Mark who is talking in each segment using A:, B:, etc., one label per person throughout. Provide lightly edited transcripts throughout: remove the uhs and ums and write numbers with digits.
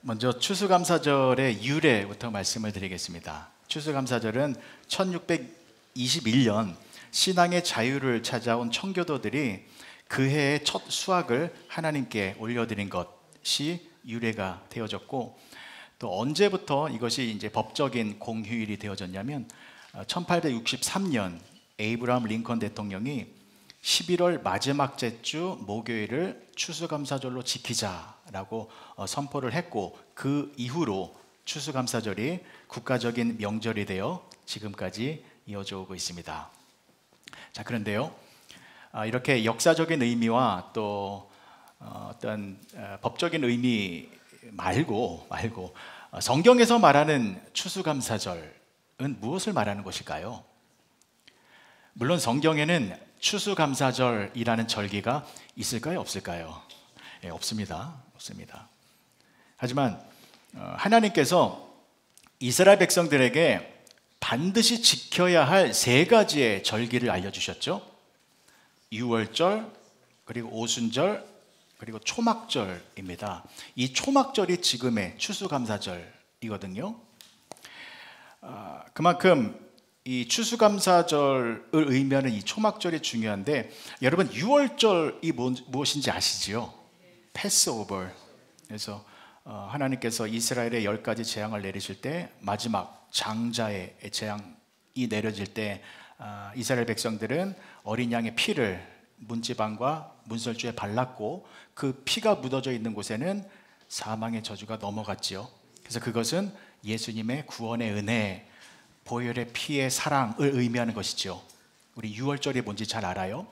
A: 먼저 추수감사절의 유래부터 말씀을 드리겠습니다. 추수감사절은 1621년 신앙의 자유를 찾아온 청교도들이 그 해의 첫 수확을 하나님께 올려드린 것이 유래가 되어졌고, 또 언제부터 이것이 이제 법적인 공휴일이 되어졌냐면 1863년 에이브러함 링컨 대통령이 11월 마지막 주 목요일을 추수감사절로 지키자라고 선포를 했고, 그 이후로 추수감사절이 국가적인 명절이 되어 지금까지 이어져 오고 있습니다. 자, 그런데요, 이렇게 역사적인 의미와 또 어떤 법적인 의미 말고 성경에서 말하는 추수감사절은 무엇을 말하는 것일까요? 물론 성경에는 추수감사절이라는 절기가 있을까요? 없을까요? 예, 없습니다. 하지만 하나님께서 이스라엘 백성들에게 반드시 지켜야 할 세 가지의 절기를 알려주셨죠. 유월절, 그리고 오순절, 그리고 초막절입니다. 이 초막절이 지금의 추수감사절이거든요. 그만큼 이 추수감사절을 의미하는 이 초막절이 중요한데, 여러분 유월절이 무엇인지 아시지요? 패스오버. 그래서 하나님께서 이스라엘에 10가지 재앙을 내리실 때 마지막 장자의 재앙이 내려질 때 이스라엘 백성들은 어린 양의 피를 문지방과 문설주에 발랐고, 그 피가 묻어져 있는 곳에는 사망의 저주가 넘어갔지요. 그래서 그것은 예수님의 구원의 은혜, 보혈의 피의 사랑을 의미하는 것이죠. 우리 유월절이 뭔지 잘 알아요.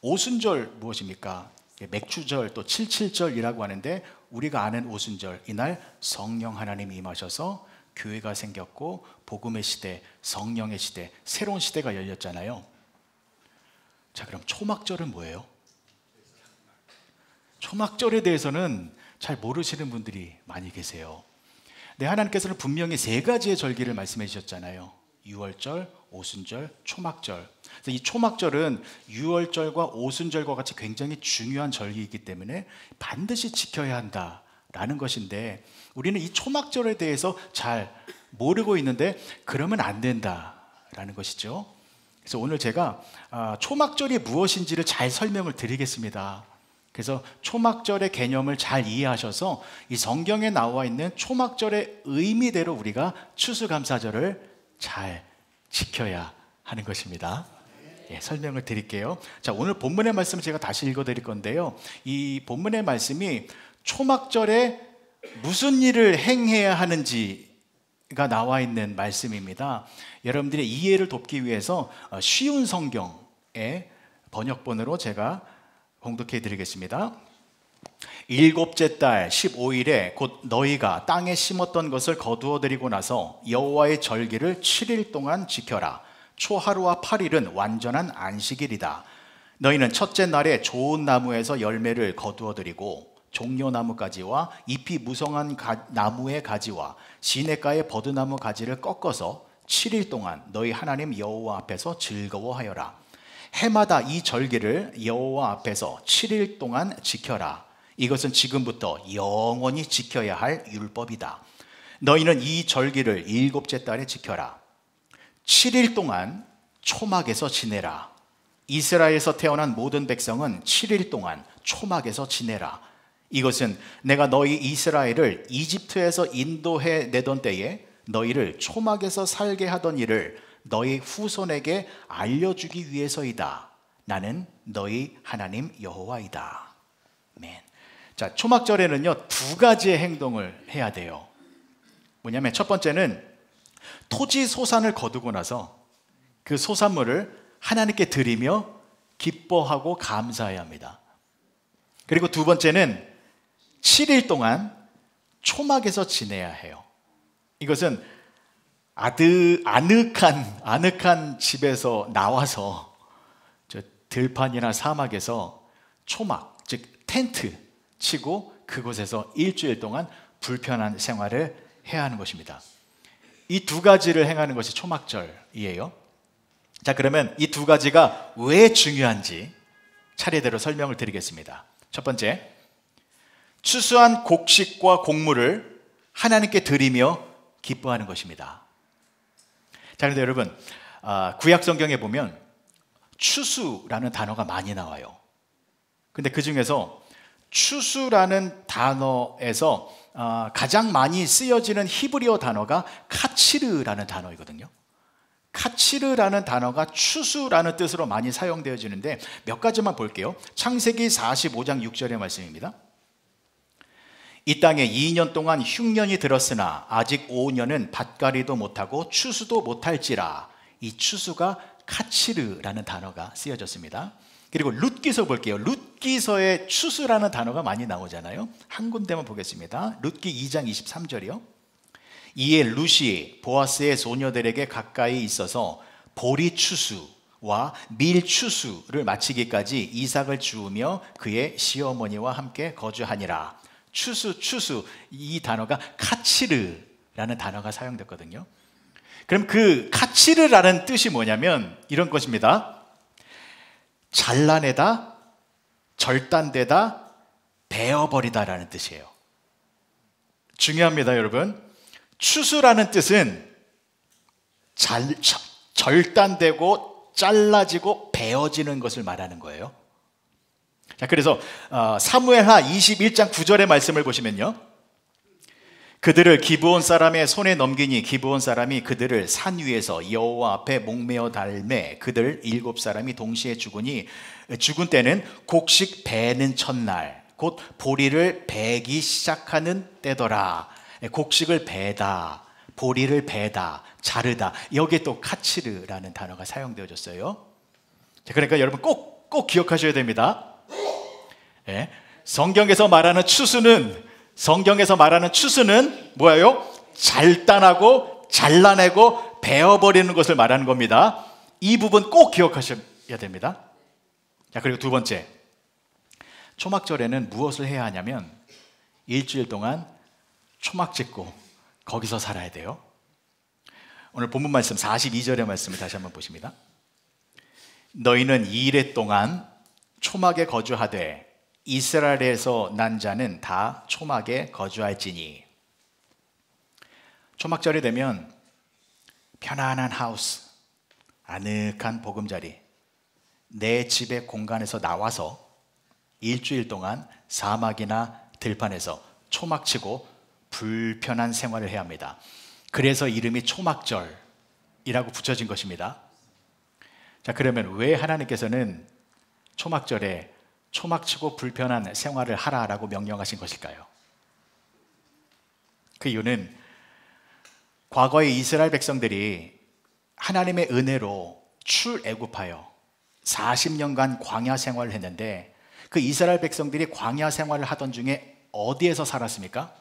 A: 오순절 무엇입니까? 맥추절, 또 칠칠절이라고 하는데, 우리가 아는 오순절, 이날 성령 하나님이 임하셔서 교회가 생겼고 복음의 시대, 성령의 시대, 새로운 시대가 열렸잖아요. 자, 그럼 초막절은 뭐예요? 초막절에 대해서는 잘 모르시는 분들이 많이 계세요. 네, 하나님께서는 분명히 세 가지의 절기를 말씀해 주셨잖아요. 유월절, 오순절, 초막절. 그래서 이 초막절은 유월절과 오순절과 같이 굉장히 중요한 절기이기 때문에 반드시 지켜야 한다라는 것인데, 우리는 이 초막절에 대해서 잘 모르고 있는데 그러면 안 된다라는 것이죠. 그래서 오늘 제가 초막절이 무엇인지를 잘 설명을 드리겠습니다. 그래서 초막절의 개념을 잘 이해하셔서 이 성경에 나와 있는 초막절의 의미대로 우리가 추수감사절을 잘 지켜야 하는 것입니다. 예, 설명을 드릴게요. 자, 오늘 본문의 말씀을 제가 다시 읽어드릴 건데요, 이 본문의 말씀이 초막절에 무슨 일을 행해야 하는지가 나와 있는 말씀입니다. 여러분들의 이해를 돕기 위해서 쉬운 성경의 번역본으로 제가 봉독해 드리겠습니다. 7째 달 15일에 곧 너희가 땅에 심었던 것을 거두어 들이고 나서 여호와의 절기를 7일 동안 지켜라. 초하루와 8일은 완전한 안식일이다. 너희는 첫째 날에 좋은 나무에서 열매를 거두어 들이고 종려나무 가지와 잎이 무성한 나무의 가지와 시냇가의 버드나무 가지를 꺾어서 7일 동안 너희 하나님 여호와 앞에서 즐거워하여라. 해마다 이 절기를 여호와 앞에서 7일 동안 지켜라. 이것은 지금부터 영원히 지켜야 할 율법이다. 너희는 이 절기를 7째 달에 지켜라. 7일 동안 초막에서 지내라. 이스라엘에서 태어난 모든 백성은 7일 동안 초막에서 지내라. 이것은 내가 너희 이스라엘을 이집트에서 인도해 내던 때에 너희를 초막에서 살게 하던 일을 너희 후손에게 알려주기 위해서이다. 나는 너희 하나님 여호와이다. 아멘. 자, 초막절에는요 2가지의 행동을 해야 돼요. 뭐냐면 첫 번째는 토지 소산을 거두고 나서 그 소산물을 하나님께 드리며 기뻐하고 감사해야 합니다. 그리고 두 번째는 7일 동안 초막에서 지내야 해요. 이것은 아늑한 집에서 나와서 저 들판이나 사막에서 초막, 즉 텐트 치고 그곳에서 일주일 동안 불편한 생활을 해야 하는 것입니다. 이 2가지를 행하는 것이 초막절이에요. 자, 그러면 이 2가지가 왜 중요한지 차례대로 설명을 드리겠습니다. 첫 번째, 추수한 곡식과 곡물을 하나님께 드리며 기뻐하는 것입니다. 자, 그런데 여러분, 구약 성경에 보면 추수라는 단어가 많이 나와요. 근데 그 중에서 추수라는 단어에서 가장 많이 쓰여지는 히브리어 단어가 카치르라는 단어이거든요. 카치르라는 단어가 추수라는 뜻으로 많이 사용되어지는데 몇 가지만 볼게요. 창세기 45장 6절의 말씀입니다. 이 땅에 2년 동안 흉년이 들었으나 아직 5년은 밭갈이도 못하고 추수도 못할지라. 이 추수가 카치르라는 단어가 쓰여졌습니다. 그리고 룻기서 볼게요. 룻기서에 추수라는 단어가 많이 나오잖아요. 한 군데만 보겠습니다. 룻기 2장 23절이요. 이에 룻이 보아스의 소녀들에게 가까이 있어서 보리 추수와 밀 추수를 마치기까지 이삭을 주우며 그의 시어머니와 함께 거주하니라. 추수 이 단어가 카치르라는 단어가 사용됐거든요. 그럼 그 카치르라는 뜻이 뭐냐면 이런 것입니다. 잘라내다, 절단되다, 베어버리다라는 뜻이에요. 중요합니다, 여러분. 추수라는 뜻은 절단되고 잘라지고 베어지는 것을 말하는 거예요. 자, 그래서 사무엘하 21장 9절의 말씀을 보시면요, 그들을 기브온 사람의 손에 넘기니 기브온 사람이 그들을 산 위에서 여호와 앞에 목매어 달매 그들 7사람이 동시에 죽으니 죽은 때는 곡식 베는 첫날 곧 보리를 베기 시작하는 때더라. 곡식을 베다, 보리를 베다, 자르다, 여기에 또 카치르라는 단어가 사용되어졌어요. 그러니까 여러분 꼭 기억하셔야 됩니다. 네. 성경에서 말하는 추수는 뭐예요? 잘단하고 잘라내고 베어버리는 것을 말하는 겁니다. 이 부분 꼭 기억하셔야 됩니다. 자, 그리고 두 번째, 초막절에는 무엇을 해야 하냐면 일주일 동안 초막 짓고 거기서 살아야 돼요. 오늘 본문 말씀 42절의 말씀을 다시 한번 보십니다. 너희는 2일 동안 초막에 거주하되 이스라엘에서 난 자는 다 초막에 거주할지니. 초막절이 되면 편안한 하우스, 아늑한 보금자리, 내 집의 공간에서 나와서 일주일 동안 사막이나 들판에서 초막치고 불편한 생활을 해야 합니다. 그래서 이름이 초막절이라고 붙여진 것입니다. 자, 그러면 왜 하나님께서는 초막절에 초막치고 불편한 생활을 하라라고 명령하신 것일까요? 그 이유는 과거의 이스라엘 백성들이 하나님의 은혜로 출애굽하여 40년간 광야 생활을 했는데 그 이스라엘 백성들이 광야 생활을 하던 중에 어디에서 살았습니까?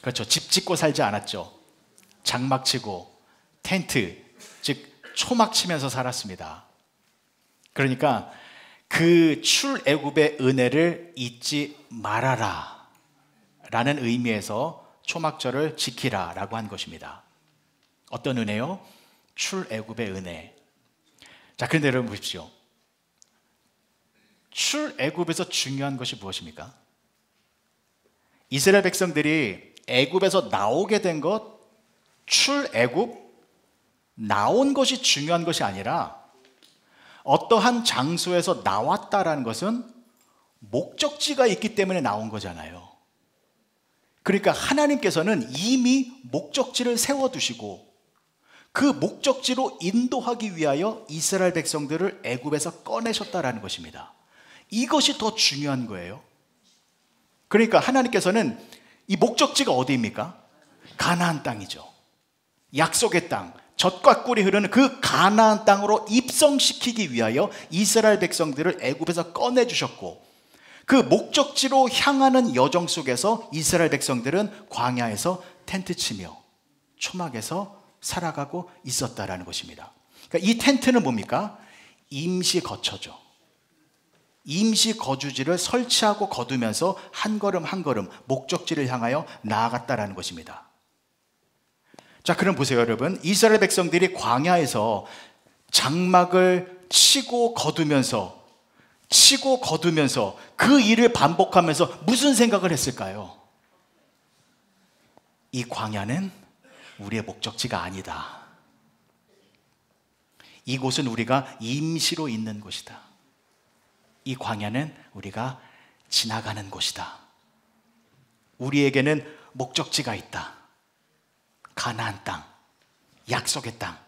A: 그렇죠. 집 짓고 살지 않았죠. 장막 치고 텐트, 즉 초막 치면서 살았습니다. 그러니까 그 출애굽의 은혜를 잊지 말아라 라는 의미에서 초막절을 지키라 라고 한 것입니다. 어떤 은혜요? 출애굽의 은혜. 자, 그런데 여러분 보십시오. 출애굽에서 중요한 것이 무엇입니까? 이스라엘 백성들이 애굽에서 나오게 된 것, 출애굽, 나온 것이 중요한 것이 아니라 어떠한 장소에서 나왔다라는 것은 목적지가 있기 때문에 나온 거잖아요. 그러니까 하나님께서는 이미 목적지를 세워두시고 그 목적지로 인도하기 위하여 이스라엘 백성들을 애굽에서 꺼내셨다라는 것입니다. 이것이 더 중요한 거예요. 그러니까 하나님께서는 이 목적지가 어디입니까? 가나안 땅이죠. 약속의 땅, 젖과 꿀이 흐르는 그 가나안 땅으로 입성시키기 위하여 이스라엘 백성들을 애굽에서 꺼내주셨고 그 목적지로 향하는 여정 속에서 이스라엘 백성들은 광야에서 텐트 치며 초막에서 살아가고 있었다라는 것입니다. 그러니까 이 텐트는 뭡니까? 임시 거처죠. 임시 거주지를 설치하고 거두면서 한 걸음 한 걸음 목적지를 향하여 나아갔다라는 것입니다. 자, 그럼 보세요, 여러분. 이스라엘 백성들이 광야에서 장막을 치고 거두면서 그 일을 반복하면서 무슨 생각을 했을까요? 이 광야는 우리의 목적지가 아니다. 이곳은 우리가 임시로 있는 곳이다. 이 광야는 우리가 지나가는 곳이다. 우리에게는 목적지가 있다. 가나안 땅, 약속의 땅.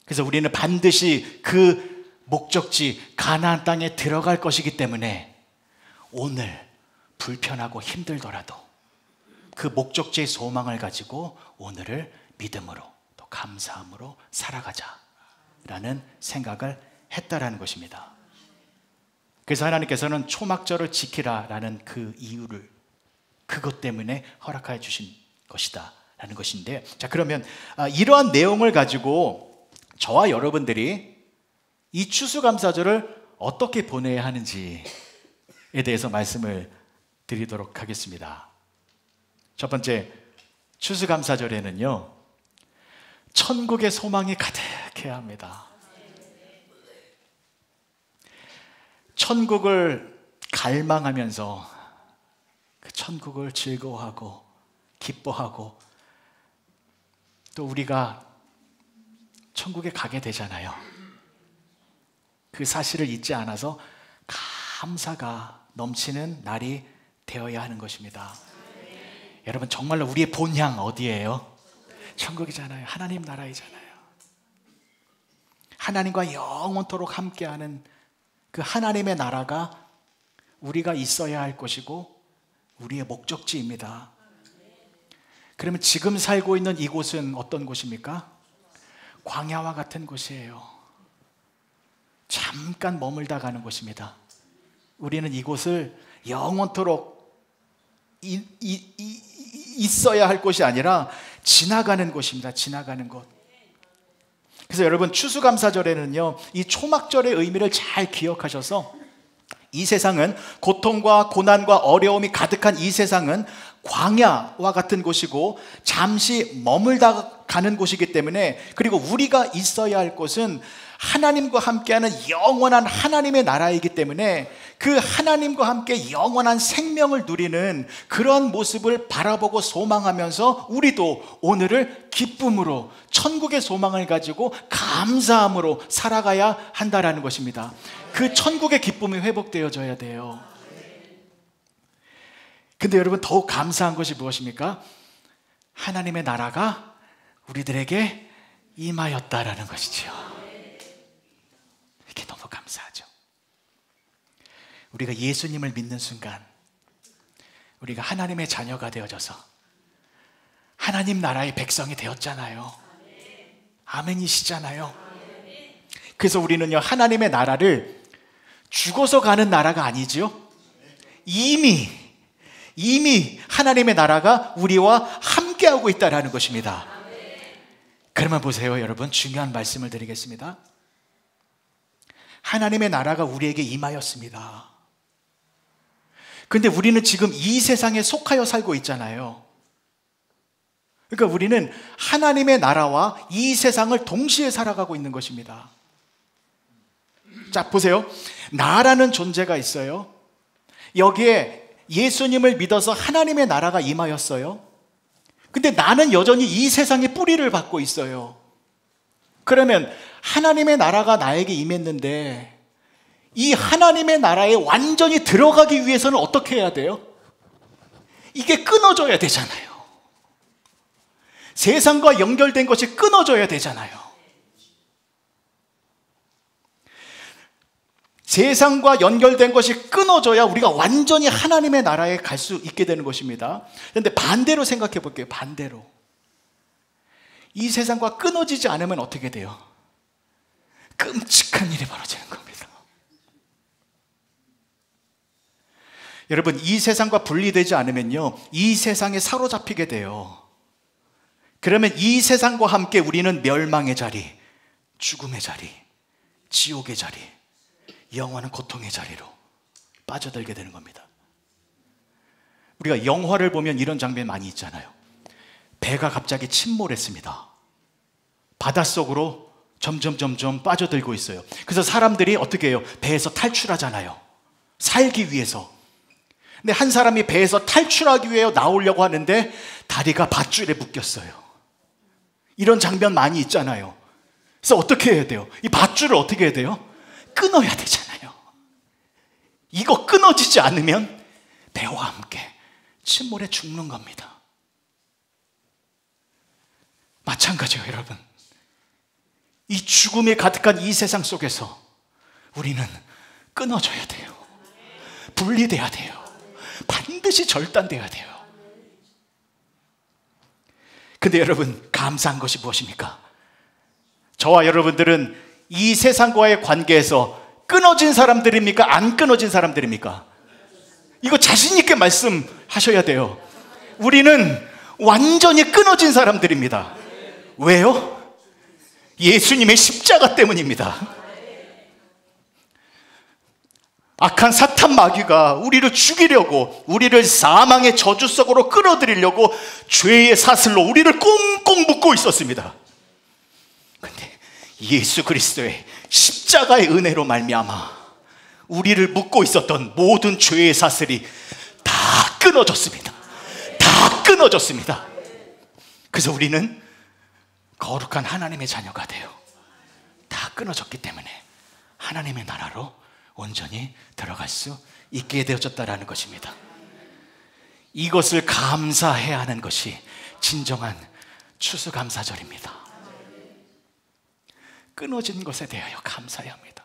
A: 그래서 우리는 반드시 그 목적지 가나안 땅에 들어갈 것이기 때문에 오늘 불편하고 힘들더라도 그 목적지의 소망을 가지고 오늘을 믿음으로 또 감사함으로 살아가자라는 생각을 했다라는 것입니다. 그래서 하나님께서는 초막절을 지키라라는 그 이유를 그것 때문에 허락하여 주신 것이다 라는 것인데, 자, 그러면 이러한 내용을 가지고 저와 여러분들이 이 추수감사절을 어떻게 보내야 하는지에 대해서 말씀을 드리도록 하겠습니다. 첫 번째, 추수감사절에는요, 천국의 소망이 가득해야 합니다. 천국을 갈망하면서 그 천국을 즐거워하고 기뻐하고 또 우리가 천국에 가게 되잖아요. 그 사실을 잊지 않아서 감사가 넘치는 날이 되어야 하는 것입니다. 여러분, 정말로 우리의 본향 어디예요? 천국이잖아요. 하나님 나라이잖아요. 하나님과 영원토록 함께하는 그 하나님의 나라가 우리가 있어야 할 것이고 우리의 목적지입니다. 그러면 지금 살고 있는 이곳은 어떤 곳입니까? 광야와 같은 곳이에요. 잠깐 머물다 가는 곳입니다. 우리는 이곳을 영원토록 있어야 할 곳이 아니라 지나가는 곳입니다. 지나가는 곳. 그래서 여러분, 추수감사절에는요, 이 초막절의 의미를 잘 기억하셔서 이 세상은 고통과 고난과 어려움이 가득한 이 세상은 광야와 같은 곳이고 잠시 머물다 가는 곳이기 때문에, 그리고 우리가 있어야 할 곳은 하나님과 함께하는 영원한 하나님의 나라이기 때문에 그 하나님과 함께 영원한 생명을 누리는 그런 모습을 바라보고 소망하면서 우리도 오늘을 기쁨으로 천국의 소망을 가지고 감사함으로 살아가야 한다라는 것입니다. 그 천국의 기쁨이 회복되어져야 돼요. 근데 여러분, 더욱 감사한 것이 무엇입니까? 하나님의 나라가 우리들에게 임하였다라는 것이죠. 이게 너무 감사하죠. 우리가 예수님을 믿는 순간 우리가 하나님의 자녀가 되어져서 하나님 나라의 백성이 되었잖아요. 아멘이시잖아요. 그래서 우리는요, 하나님의 나라를 죽어서 가는 나라가 아니죠. 이미 하나님의 나라가 우리와 함께하고 있다는 것입니다. 그러면 보세요, 여러분, 중요한 말씀을 드리겠습니다. 하나님의 나라가 우리에게 임하였습니다. 근데 우리는 지금 이 세상에 속하여 살고 있잖아요. 그러니까 우리는 하나님의 나라와 이 세상을 동시에 살아가고 있는 것입니다. 자, 보세요. 나라는 존재가 있어요. 여기에 예수님을 믿어서 하나님의 나라가 임하였어요. 근데 나는 여전히 이 세상의 뿌리를 받고 있어요. 그러면 하나님의 나라가 나에게 임했는데 이 하나님의 나라에 완전히 들어가기 위해서는 어떻게 해야 돼요? 이게 끊어져야 되잖아요. 세상과 연결된 것이 끊어져야 되잖아요. 세상과 연결된 것이 끊어져야 우리가 완전히 하나님의 나라에 갈 수 있게 되는 것입니다. 그런데 반대로 생각해 볼게요. 반대로. 이 세상과 끊어지지 않으면 어떻게 돼요? 끔찍한 일이 벌어지는 겁니다. 여러분, 이 세상과 분리되지 않으면요, 이 세상에 사로잡히게 돼요. 그러면 이 세상과 함께 우리는 멸망의 자리, 죽음의 자리, 지옥의 자리, 영원한 고통의 자리로 빠져들게 되는 겁니다. 우리가 영화를 보면 이런 장면 많이 있잖아요. 배가 갑자기 침몰했습니다. 바닷속으로 점점 빠져들고 있어요. 그래서 사람들이 어떻게 해요? 배에서 탈출하잖아요. 살기 위해서. 근데 한 사람이 배에서 탈출하기 위해 나오려고 하는데 다리가 밧줄에 묶였어요. 이런 장면 많이 있잖아요. 그래서 어떻게 해야 돼요? 이 밧줄을 어떻게 해야 돼요? 끊어야 되잖아요. 이거 끊어지지 않으면 배와 함께 침몰에 죽는 겁니다. 마찬가지예요, 여러분. 이 죽음이 가득한 이 세상 속에서 우리는 끊어져야 돼요. 분리돼야 돼요. 반드시 절단돼야 돼요. 근데 여러분, 감사한 것이 무엇입니까? 저와 여러분들은 이 세상과의 관계에서 끊어진 사람들입니까? 안 끊어진 사람들입니까? 이거 자신 있게 말씀하셔야 돼요. 우리는 완전히 끊어진 사람들입니다. 왜요? 예수님의 십자가 때문입니다. 악한 사탄 마귀가 우리를 죽이려고, 우리를 사망의 저주 속으로 끌어들이려고 죄의 사슬로 우리를 꽁꽁 묶고 있었습니다. 그런데 예수 그리스도의 십자가의 은혜로 말미암아 우리를 묶고 있었던 모든 죄의 사슬이 다 끊어졌습니다. 다 끊어졌습니다. 그래서 우리는 거룩한 하나님의 자녀가 돼요. 다 끊어졌기 때문에 하나님의 나라로 온전히 들어갈 수 있게 되어졌다라는 것입니다. 이것을 감사해야 하는 것이 진정한 추수감사절입니다. 끊어진 것에 대하여 감사해야 합니다.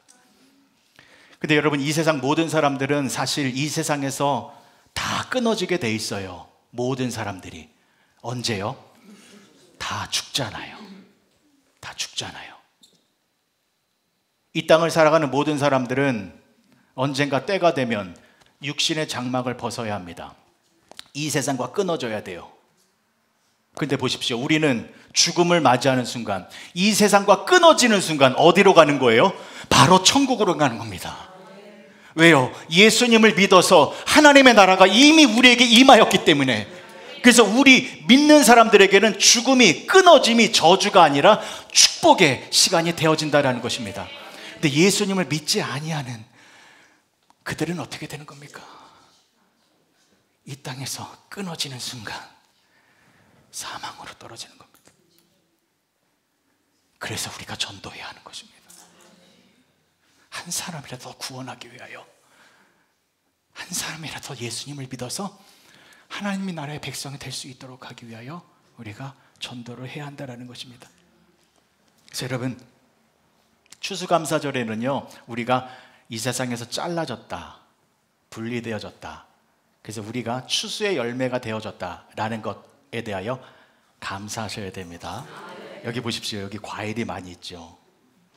A: 근데 여러분, 이 세상 모든 사람들은 사실 이 세상에서 다 끊어지게 돼 있어요. 모든 사람들이. 언제요? 다 죽잖아요. 다 죽잖아요. 이 땅을 살아가는 모든 사람들은 언젠가 때가 되면 육신의 장막을 벗어야 합니다. 이 세상과 끊어져야 돼요. 근데 보십시오. 우리는 죽음을 맞이하는 순간, 이 세상과 끊어지는 순간 어디로 가는 거예요? 바로 천국으로 가는 겁니다. 왜요? 예수님을 믿어서 하나님의 나라가 이미 우리에게 임하였기 때문에. 그래서 우리 믿는 사람들에게는 죽음이, 끊어짐이 저주가 아니라 축복의 시간이 되어진다는 것입니다. 근데 예수님을 믿지 아니하는 그들은 어떻게 되는 겁니까? 이 땅에서 끊어지는 순간 사망으로 떨어지는 겁니다. 그래서 우리가 전도해야 하는 것입니다. 한 사람이라도 구원하기 위하여, 한 사람이라도 예수님을 믿어서 하나님의 나라의 백성이 될 수 있도록 하기 위하여 우리가 전도를 해야 한다는 것입니다. 그래서 여러분, 추수감사절에는요, 우리가 이 세상에서 잘라졌다, 분리되어졌다, 그래서 우리가 추수의 열매가 되어졌다라는 것에 대하여 감사하셔야 됩니다. 여기 보십시오. 여기 과일이 많이 있죠.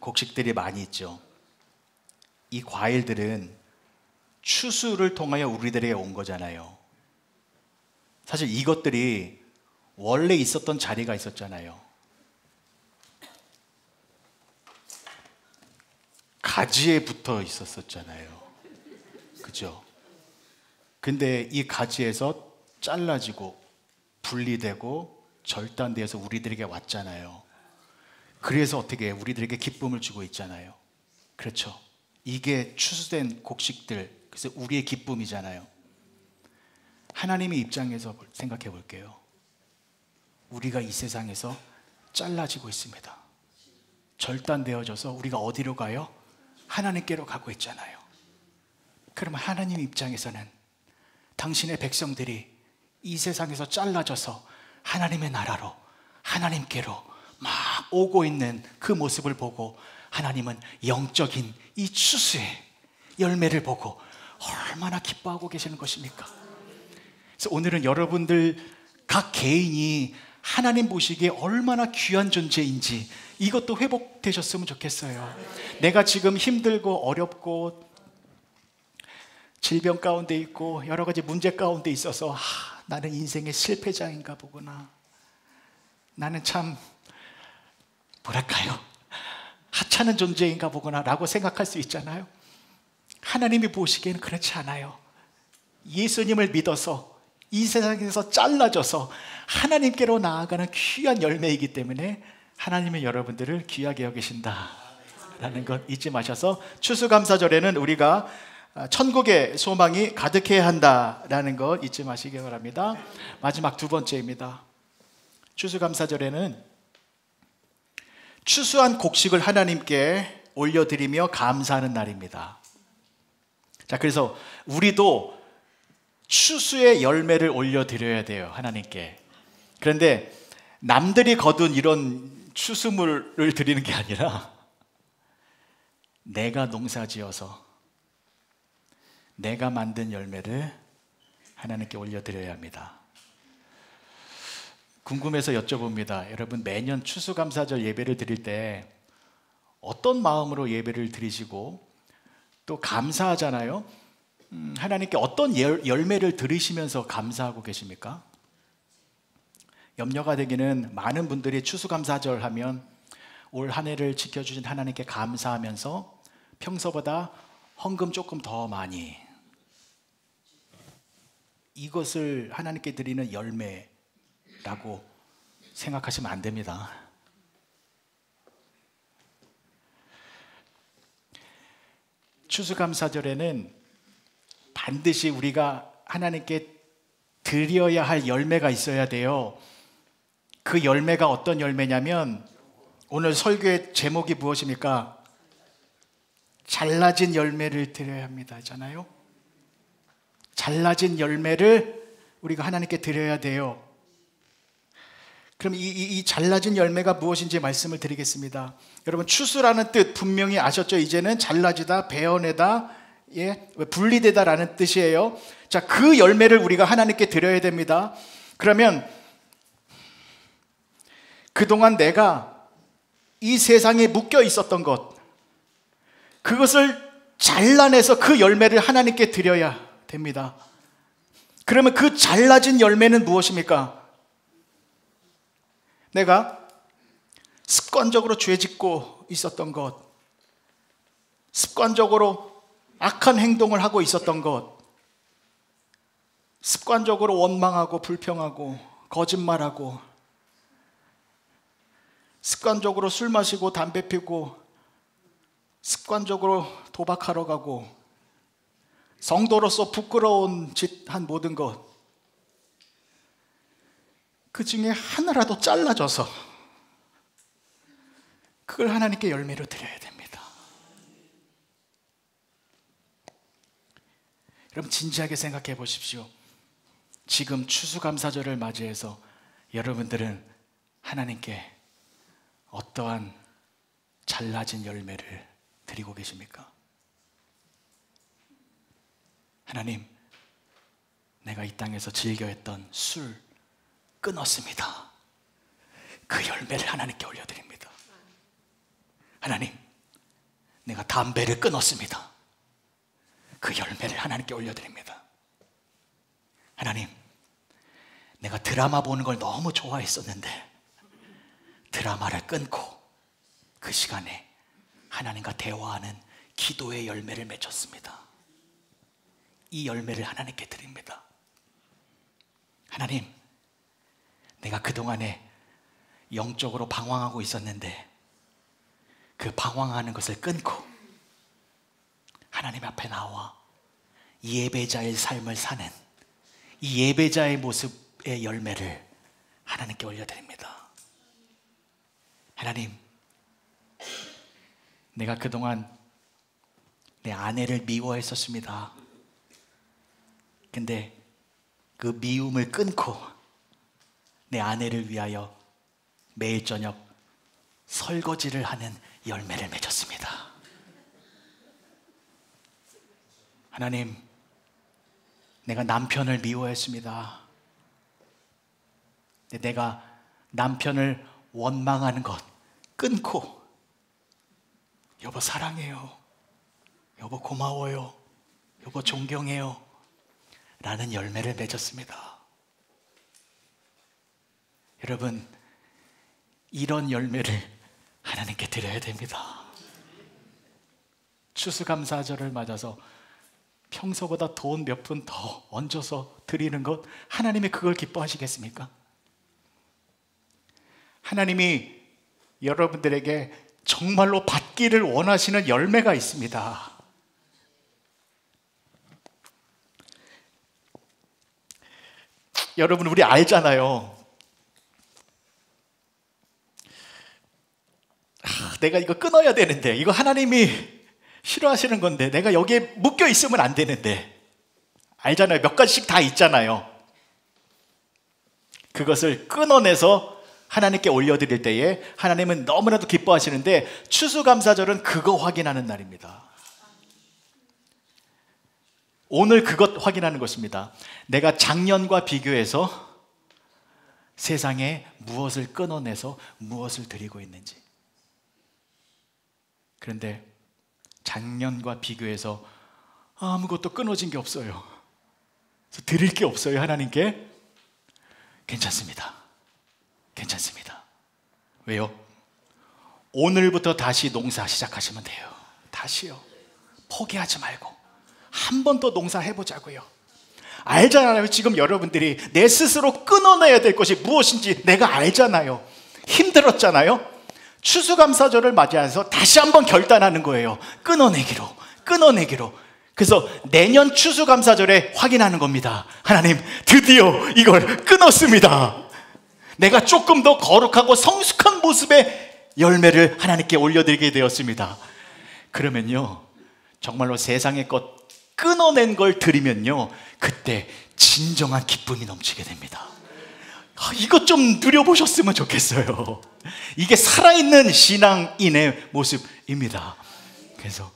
A: 곡식들이 많이 있죠. 이 과일들은 추수를 통하여 우리들에게 온 거잖아요. 사실 이것들이 원래 있었던 자리가 있었잖아요. 가지에 붙어 있었잖아요. 그죠? 근데 이 가지에서 잘라지고 분리되고 절단되어서 우리들에게 왔잖아요. 그래서 어떻게 우리들에게 기쁨을 주고 있잖아요. 그렇죠? 이게 추수된 곡식들, 그래서 우리의 기쁨이잖아요. 하나님의 입장에서 생각해 볼게요. 우리가 이 세상에서 잘라지고 있습니다. 절단되어져서 우리가 어디로 가요? 하나님께로 가고 있잖아요. 그러면 하나님 입장에서는 당신의 백성들이 이 세상에서 잘라져서 하나님의 나라로, 하나님께로 막 오고 있는 그 모습을 보고 하나님은 영적인 이 추수의 열매를 보고 얼마나 기뻐하고 계시는 것입니까? 그래서 오늘은 여러분들 각 개인이 하나님 보시기에 얼마나 귀한 존재인지 이것도 회복되셨으면 좋겠어요. 내가 지금 힘들고 어렵고 질병 가운데 있고 여러 가지 문제 가운데 있어서 나는 인생의 실패자인가 보구나, 나는 참 뭐랄까요, 하찮은 존재인가 보구나 라고 생각할 수 있잖아요. 하나님이 보시기에는 그렇지 않아요. 예수님을 믿어서 이 세상에서 잘라져서 하나님께로 나아가는 귀한 열매이기 때문에 하나님은 여러분들을 귀하게 여기신다라는 것 잊지 마셔서 추수감사절에는 우리가 천국의 소망이 가득해야 한다라는 것 잊지 마시기 바랍니다. 마지막 두 번째입니다. 추수감사절에는 추수한 곡식을 하나님께 올려드리며 감사하는 날입니다. 자, 그래서 우리도 추수의 열매를 올려드려야 돼요, 하나님께. 그런데 남들이 거둔 이런 추수물을 드리는 게 아니라 내가 농사지어서 내가 만든 열매를 하나님께 올려드려야 합니다. 궁금해서 여쭤봅니다. 여러분, 매년 추수감사절 예배를 드릴 때 어떤 마음으로 예배를 드리시고 또 감사하잖아요. 하나님께 어떤 열매를 들으시면서 감사하고 계십니까? 염려가 되기는 많은 분들이 추수감사절 하면 올 한 해를 지켜주신 하나님께 감사하면서 평소보다 헌금 조금 더 많이, 이것을 하나님께 드리는 열매라고 생각하시면 안 됩니다. 추수감사절에는 반드시 우리가 하나님께 드려야 할 열매가 있어야 돼요. 그 열매가 어떤 열매냐면, 오늘 설교의 제목이 무엇입니까? 잘라진 열매를 드려야 합니다 잖아요. 잘라진 열매를 우리가 하나님께 드려야 돼요. 그럼 이 잘라진 열매가 무엇인지 말씀을 드리겠습니다. 여러분, 추수라는 뜻 분명히 아셨죠? 이제는 잘라지다, 베어내다, 분리되다라는 뜻이에요. 자, 그 열매를 우리가 하나님께 드려야 됩니다. 그러면 그동안 내가 이 세상에 묶여 있었던 것, 그것을 잘라내서 그 열매를 하나님께 드려야 됩니다. 그러면 그 잘라진 열매는 무엇입니까? 내가 습관적으로 죄 짓고 있었던 것, 습관적으로 악한 행동을 하고 있었던 것, 습관적으로 원망하고 불평하고 거짓말하고, 습관적으로 술 마시고 담배 피고, 습관적으로 도박하러 가고, 성도로서 부끄러운 짓 한 모든 것, 그 중에 하나라도 잘라줘서 그걸 하나님께 열매로 드려야 됩니다. 여러분, 진지하게 생각해 보십시오. 지금 추수감사절을 맞이해서 여러분들은 하나님께 어떠한 잘라진 열매를 드리고 계십니까? 하나님, 내가 이 땅에서 즐겨했던 술 끊었습니다. 그 열매를 하나님께 올려드립니다. 하나님, 내가 담배를 끊었습니다. 그 열매를 하나님께 올려드립니다. 하나님, 내가 드라마 보는 걸 너무 좋아했었는데 드라마를 끊고 그 시간에 하나님과 대화하는 기도의 열매를 맺었습니다. 이 열매를 하나님께 드립니다. 하나님, 내가 그동안에 영적으로 방황하고 있었는데 그 방황하는 것을 끊고 하나님 앞에 나와 예배자의 삶을 사는 이 예배자의 모습의 열매를 하나님께 올려드립니다. 하나님, 내가 그동안 내 아내를 미워했었습니다. 근데 그 미움을 끊고 내 아내를 위하여 매일 저녁 설거지를 하는 열매를 맺었습니다. 하나님, 내가 남편을 미워했습니다. 내가 남편을 원망하는 것 끊고 여보 사랑해요, 여보 고마워요, 여보 존경해요 라는 열매를 맺었습니다. 여러분, 이런 열매를 하나님께 드려야 됩니다. 추수감사절을 맞아서 평소보다 돈 몇 푼 더 얹어서 드리는 것, 하나님이 그걸 기뻐하시겠습니까? 하나님이 여러분들에게 정말로 받기를 원하시는 열매가 있습니다. 여러분 우리 알잖아요. 내가 이거 끊어야 되는데, 이거 하나님이 싫어하시는 건데, 내가 여기에 묶여 있으면 안 되는데, 알잖아요. 몇 가지씩 다 있잖아요. 그것을 끊어내서 하나님께 올려드릴 때에 하나님은 너무나도 기뻐하시는데, 추수감사절은 그거 확인하는 날입니다. 오늘 그것 확인하는 것입니다. 내가 작년과 비교해서 세상에 무엇을 끊어내서 무엇을 드리고 있는지. 그런데 작년과 비교해서 아무것도 끊어진 게 없어요. 그래서 드릴 게 없어요, 하나님께. 괜찮습니다. 괜찮습니다. 왜요? 오늘부터 다시 농사 시작하시면 돼요. 다시요. 포기하지 말고 한 번 더 농사 해보자고요. 알잖아요. 지금 여러분들이 내 스스로 끊어내야 될 것이 무엇인지 내가 알잖아요. 힘들었잖아요. 추수감사절을 맞이해서 다시 한번 결단하는 거예요. 끊어내기로. 그래서 내년 추수감사절에 확인하는 겁니다. 하나님, 드디어 이걸 끊었습니다. 내가 조금 더 거룩하고 성숙한 모습의 열매를 하나님께 올려드리게 되었습니다. 그러면요, 정말로 세상의 것 끊어낸 걸 드리면요, 그때 진정한 기쁨이 넘치게 됩니다. 이것 좀 누려보셨으면 좋겠어요. 이게 살아있는 신앙인의 모습입니다. 그래서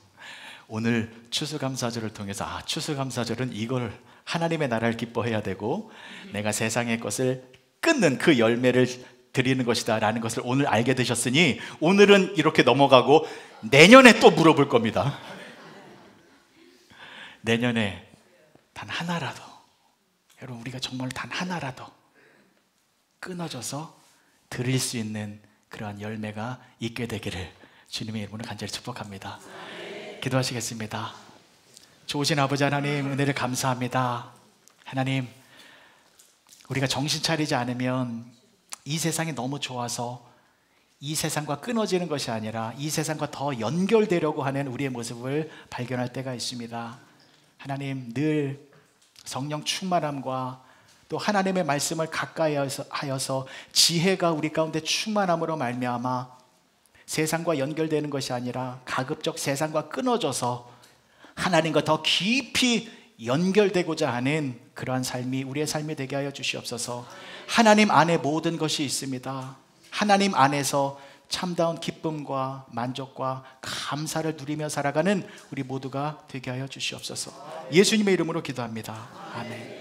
A: 오늘 추수감사절을 통해서 추수감사절은 이걸 하나님의 나라를 기뻐해야 되고 내가 세상의 것을 끊는 그 열매를 드리는 것이다 라는 것을 오늘 알게 되셨으니, 오늘은 이렇게 넘어가고 내년에 또 물어볼 겁니다. 내년에 단 하나라도, 여러분 우리가 정말 단 하나라도 끊어져서 드릴 수 있는 그러한 열매가 있게 되기를 주님의 이름으로 간절히 축복합니다. 기도하시겠습니다. 좋으신 아버지 하나님, 은혜를 감사합니다. 하나님, 우리가 정신 차리지 않으면 이 세상이 너무 좋아서 이 세상과 끊어지는 것이 아니라 이 세상과 더 연결되려고 하는 우리의 모습을 발견할 때가 있습니다. 하나님, 늘 성령 충만함과 또 하나님의 말씀을 가까이 하여서 지혜가 우리 가운데 충만함으로 말미암아 세상과 연결되는 것이 아니라 가급적 세상과 끊어져서 하나님과 더 깊이 연결되고자 하는 그러한 삶이 우리의 삶이 되게 하여 주시옵소서. 하나님 안에 모든 것이 있습니다. 하나님 안에서 참다운 기쁨과 만족과 감사를 누리며 살아가는 우리 모두가 되게 하여 주시옵소서. 예수님의 이름으로 기도합니다. 아멘.